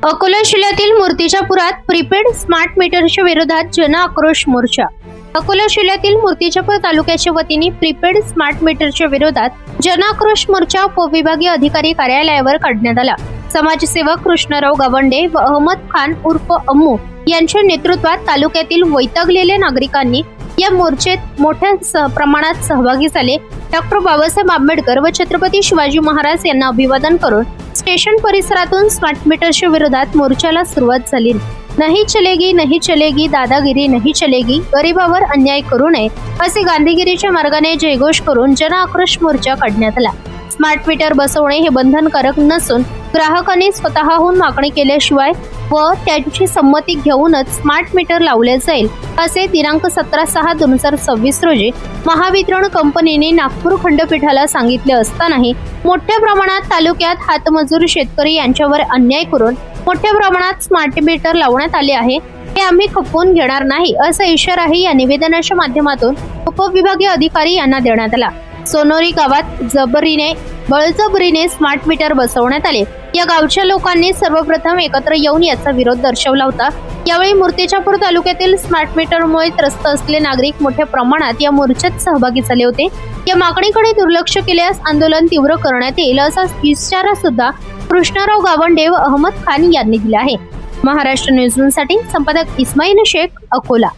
अकोला जिल्ह्यातील मूर्तिजापुरात prepaid smart मीटरच्या विरोधात जन आक्रोश मोर्चा। अकोला जिल्ह्यातील मूर्तिजापूर तालुक्याच्या वतीने प्रीपेड स्मार्ट मीटरच्या विरोधात जन आक्रोश मोर्चा उपविभागीय अधिकारी कार्यालयावर काढण्यात आला। समाजसेवक कृष्णराव गावंडे व अहमद खान उर्फ अम्मू यांच्या नेतृत्वात तालुक्यातील वैतागलेल्या नागरिकांनी या मोर्चेत मोठ्या प्रमाणात सहभागी झाले। डॉक्टर बाबासाहेब आंबेडकर व छत्रपती शिवाजी महाराज यांना अभिवादन करून स्टेशन परिसरातून स्मार्ट मीटरच्या विरोधात मोर्चाला सुरुवात झाली। नहीं चलेगी दादागिरी नहीं चलेगी, गरिबावर अन्याय करू नये असे गांधीगिरीच्या मार्गाने जयघोष करून जन आक्रोश मोर्चा काढण्यात आला। स्मार्ट मीटर बसवणे हे बंधनकारक नसून ग्राहकांनी स्वतःहून मागणी केल्याशिवाय व त्यांची संमती घेऊनच स्मार्ट मीटर लावले जाईल असे दिनांक 17/6/2026 रोजी महावितरण कंपनीने नागपूर खंडपीठाला सांगितले असतानाही मोठ्या प्रमाणात तालुक्यात हातमजूर शेतकरी यांच्यावर अन्याय करून मोठ्या प्रमाणात स्मार्ट मीटर लावण्यात आले आहे, हे आम्ही खपवून घेणार नाही असा इशाराही या निवेदनाच्या माध्यमातून उपविभागीय अधिकारी यांना देण्यात आला। सोनोरी गावात बळजबरीने स्मार्ट मीटर बसवण्यात आले। या गावच्या लोकांनी सर्वप्रथम एकत्र येऊन याचा विरोध दर्शवला होता। यावेळी मूर्तिजापूर तालुक्यातील स्मार्ट मीटरमुळे त्रस्त असलेले नागरिक मोठ्या प्रमाणात या मोर्चात सहभागी झाले होते। या मागणीकडे दुर्लक्ष केल्यास आंदोलन तीव्र करण्यात येईल असा इशारा सुद्धा कृष्णराव गावंडे व अहमद खान यांनी दिला आहे। महाराष्ट्र न्यूज साठी संपादक इस्माईल शेख, अकोला।